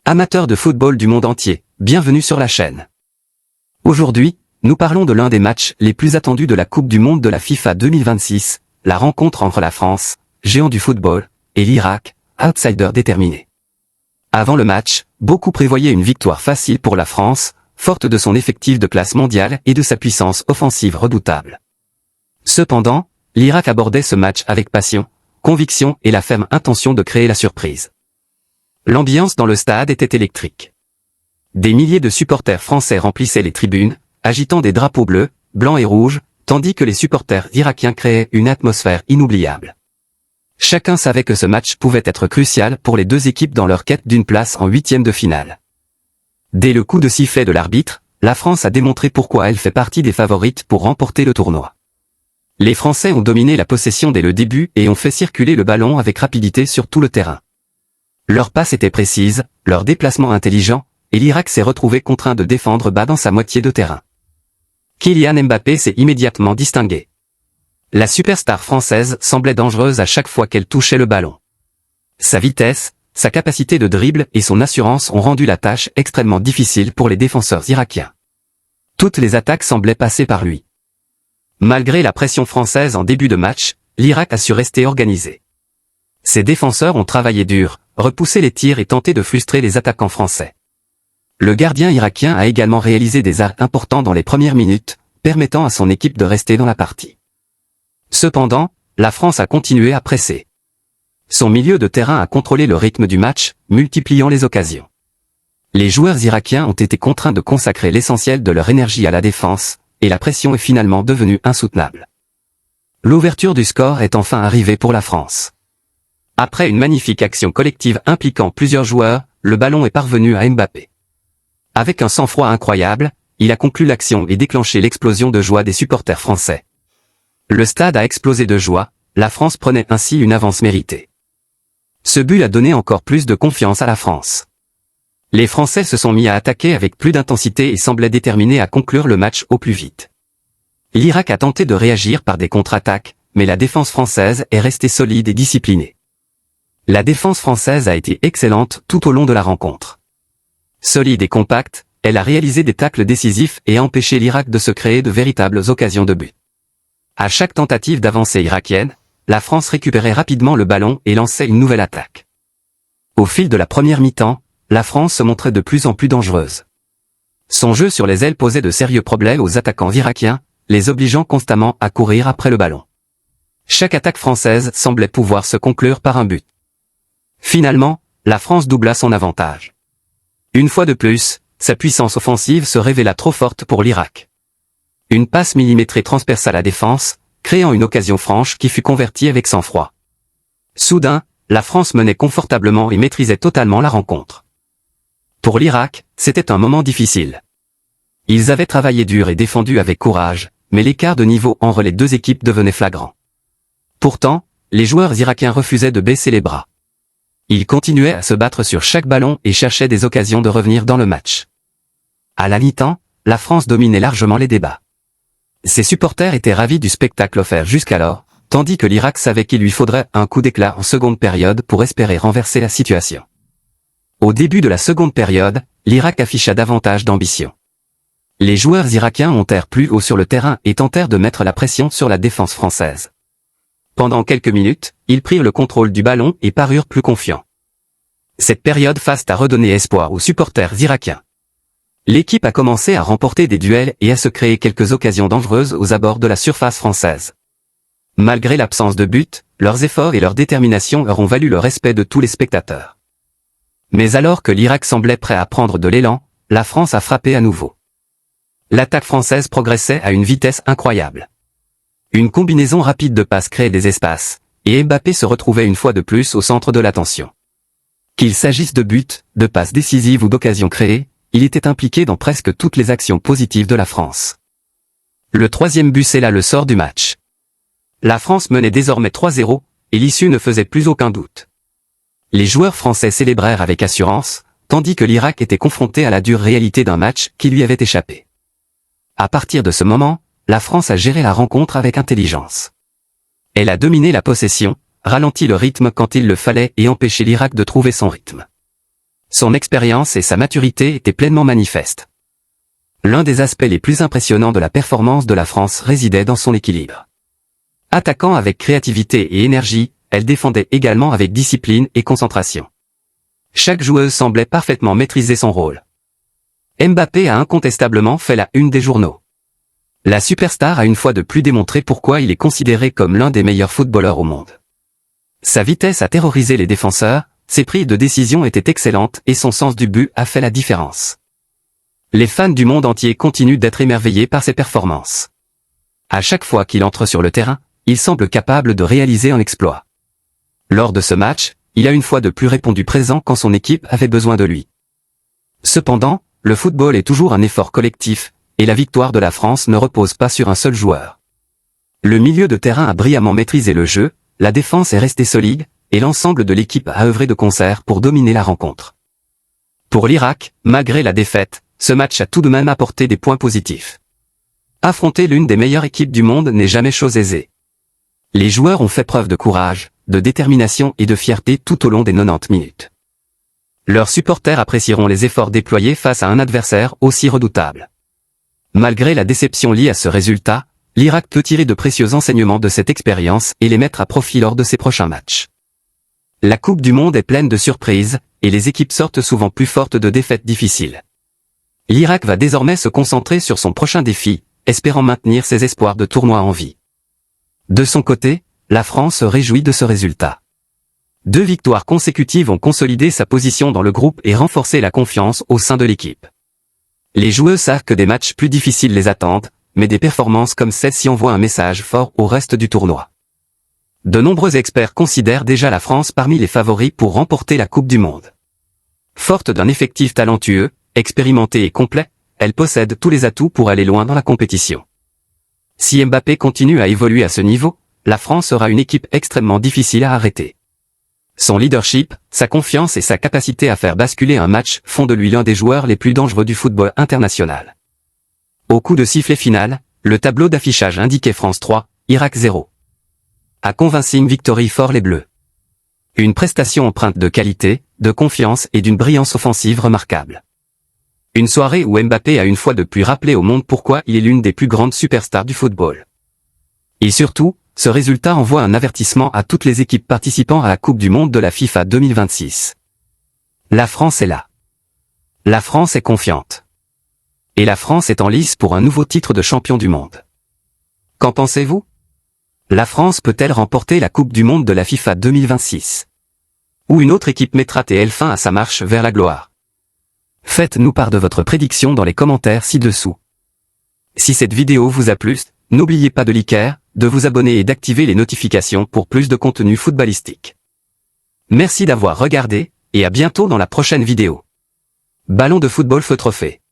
Amateurs de football du monde entier, bienvenue sur la chaîne. Aujourd'hui, nous parlons de l'un des matchs les plus attendus de la Coupe du Monde de la FIFA 2026, la rencontre entre la France, géant du football, et l'Irak, outsider déterminé. Avant le match, beaucoup prévoyaient une victoire facile pour la France, forte de son effectif de classe mondiale et de sa puissance offensive redoutable. Cependant, l'Irak abordait ce match avec passion, conviction et la ferme intention de créer la surprise. L'ambiance dans le stade était électrique. Des milliers de supporters français remplissaient les tribunes, agitant des drapeaux bleus, blancs et rouges, tandis que les supporters irakiens créaient une atmosphère inoubliable. Chacun savait que ce match pouvait être crucial pour les deux équipes dans leur quête d'une place en huitième de finale. Dès le coup de sifflet de l'arbitre, la France a démontré pourquoi elle fait partie des favorites pour remporter le tournoi. Les Français ont dominé la possession dès le début et ont fait circuler le ballon avec rapidité sur tout le terrain. Leurs passes étaient précises, leurs déplacements intelligents, et l'Irak s'est retrouvé contraint de défendre bas dans sa moitié de terrain. Kylian Mbappé s'est immédiatement distingué. La superstar française semblait dangereuse à chaque fois qu'elle touchait le ballon. Sa vitesse, sa capacité de dribble et son assurance ont rendu la tâche extrêmement difficile pour les défenseurs irakiens. Toutes les attaques semblaient passer par lui. Malgré la pression française en début de match, l'Irak a su rester organisé. Ses défenseurs ont travaillé dur, repoussé les tirs et tenté de frustrer les attaquants français. Le gardien irakien a également réalisé des arrêts importants dans les premières minutes, permettant à son équipe de rester dans la partie. Cependant, la France a continué à presser. Son milieu de terrain a contrôlé le rythme du match, multipliant les occasions. Les joueurs irakiens ont été contraints de consacrer l'essentiel de leur énergie à la défense, et la pression est finalement devenue insoutenable. L'ouverture du score est enfin arrivée pour la France. Après une magnifique action collective impliquant plusieurs joueurs, le ballon est parvenu à Mbappé. Avec un sang-froid incroyable, il a conclu l'action et déclenché l'explosion de joie des supporters français. Le stade a explosé de joie, la France prenait ainsi une avance méritée. Ce but a donné encore plus de confiance à la France. Les Français se sont mis à attaquer avec plus d'intensité et semblaient déterminés à conclure le match au plus vite. L'Irak a tenté de réagir par des contre-attaques, mais la défense française est restée solide et disciplinée. La défense française a été excellente tout au long de la rencontre. Solide et compacte, elle a réalisé des tacles décisifs et a empêché l'Irak de se créer de véritables occasions de but. À chaque tentative d'avancée irakienne, la France récupérait rapidement le ballon et lançait une nouvelle attaque. Au fil de la première mi-temps, la France se montrait de plus en plus dangereuse. Son jeu sur les ailes posait de sérieux problèmes aux attaquants irakiens, les obligeant constamment à courir après le ballon. Chaque attaque française semblait pouvoir se conclure par un but. Finalement, la France doubla son avantage. Une fois de plus, sa puissance offensive se révéla trop forte pour l'Irak. Une passe millimétrée transperça la défense, créant une occasion franche qui fut convertie avec sang-froid. Soudain, la France menait confortablement et maîtrisait totalement la rencontre. Pour l'Irak, c'était un moment difficile. Ils avaient travaillé dur et défendu avec courage, mais l'écart de niveau entre les deux équipes devenait flagrant. Pourtant, les joueurs irakiens refusaient de baisser les bras. Ils continuaient à se battre sur chaque ballon et cherchaient des occasions de revenir dans le match. À la mi-temps, la France dominait largement les débats. Ses supporters étaient ravis du spectacle offert jusqu'alors, tandis que l'Irak savait qu'il lui faudrait un coup d'éclat en seconde période pour espérer renverser la situation. Au début de la seconde période, l'Irak afficha davantage d'ambition. Les joueurs irakiens montèrent plus haut sur le terrain et tentèrent de mettre la pression sur la défense française. Pendant quelques minutes, ils prirent le contrôle du ballon et parurent plus confiants. Cette période faste a redonné espoir aux supporters irakiens. L'équipe a commencé à remporter des duels et à se créer quelques occasions dangereuses aux abords de la surface française. Malgré l'absence de but, leurs efforts et leur détermination leur ont valu le respect de tous les spectateurs. Mais alors que l'Irak semblait prêt à prendre de l'élan, la France a frappé à nouveau. L'attaque française progressait à une vitesse incroyable. Une combinaison rapide de passes créait des espaces, et Mbappé se retrouvait une fois de plus au centre de l'attention. Qu'il s'agisse de buts, de passes décisives ou d'occasions créées, il était impliqué dans presque toutes les actions positives de la France. Le troisième but scella le sort du match. La France menait désormais 3-0, et l'issue ne faisait plus aucun doute. Les joueurs français célébrèrent avec assurance, tandis que l'Irak était confronté à la dure réalité d'un match qui lui avait échappé. À partir de ce moment, la France a géré la rencontre avec intelligence. Elle a dominé la possession, ralenti le rythme quand il le fallait et empêché l'Irak de trouver son rythme. Son expérience et sa maturité étaient pleinement manifestes. L'un des aspects les plus impressionnants de la performance de la France résidait dans son équilibre. Attaquant avec créativité et énergie, elle défendait également avec discipline et concentration. Chaque joueuse semblait parfaitement maîtriser son rôle. Mbappé a incontestablement fait la une des journaux. La superstar a une fois de plus démontré pourquoi il est considéré comme l'un des meilleurs footballeurs au monde. Sa vitesse a terrorisé les défenseurs, ses prises de décision étaient excellentes et son sens du but a fait la différence. Les fans du monde entier continuent d'être émerveillés par ses performances. À chaque fois qu'il entre sur le terrain, il semble capable de réaliser un exploit. Lors de ce match, il a une fois de plus répondu présent quand son équipe avait besoin de lui. Cependant, le football est toujours un effort collectif, et la victoire de la France ne repose pas sur un seul joueur. Le milieu de terrain a brillamment maîtrisé le jeu, la défense est restée solide, et l'ensemble de l'équipe a œuvré de concert pour dominer la rencontre. Pour l'Irak, malgré la défaite, ce match a tout de même apporté des points positifs. Affronter l'une des meilleures équipes du monde n'est jamais chose aisée. Les joueurs ont fait preuve de courage, de détermination et de fierté tout au long des 90 minutes. Leurs supporters apprécieront les efforts déployés face à un adversaire aussi redoutable. Malgré la déception liée à ce résultat, l'Irak peut tirer de précieux enseignements de cette expérience et les mettre à profit lors de ses prochains matchs. La Coupe du Monde est pleine de surprises, et les équipes sortent souvent plus fortes de défaites difficiles. L'Irak va désormais se concentrer sur son prochain défi, espérant maintenir ses espoirs de tournoi en vie. De son côté, la France se réjouit de ce résultat. 2 victoires consécutives ont consolidé sa position dans le groupe et renforcé la confiance au sein de l'équipe. Les joueurs savent que des matchs plus difficiles les attendent, mais des performances comme celle-ci envoient un message fort au reste du tournoi. De nombreux experts considèrent déjà la France parmi les favoris pour remporter la Coupe du Monde. Forte d'un effectif talentueux, expérimenté et complet, elle possède tous les atouts pour aller loin dans la compétition. Si Mbappé continue à évoluer à ce niveau, la France sera une équipe extrêmement difficile à arrêter. Son leadership, sa confiance et sa capacité à faire basculer un match font de lui l'un des joueurs les plus dangereux du football international. Au coup de sifflet final, le tableau d'affichage indiquait France 3, Irak 0. A convincing victory for les Bleus. Une prestation empreinte de qualité, de confiance et d'une brillance offensive remarquable. Une soirée où Mbappé a une fois de plus rappelé au monde pourquoi il est l'une des plus grandes superstars du football. Et surtout, ce résultat envoie un avertissement à toutes les équipes participant à la Coupe du Monde de la FIFA 2026. La France est là. La France est confiante. Et la France est en lice pour un nouveau titre de champion du monde. Qu'en pensez-vous? La France peut-elle remporter la Coupe du Monde de la FIFA 2026? Ou une autre équipe mettra-t-elle fin à sa marche vers la gloire? Faites-nous part de votre prédiction dans les commentaires ci-dessous. Si cette vidéo vous a plu, n'oubliez pas de liker, de vous abonner et d'activer les notifications pour plus de contenu footballistique. Merci d'avoir regardé, et à bientôt dans la prochaine vidéo. Ballon de football feu trophée.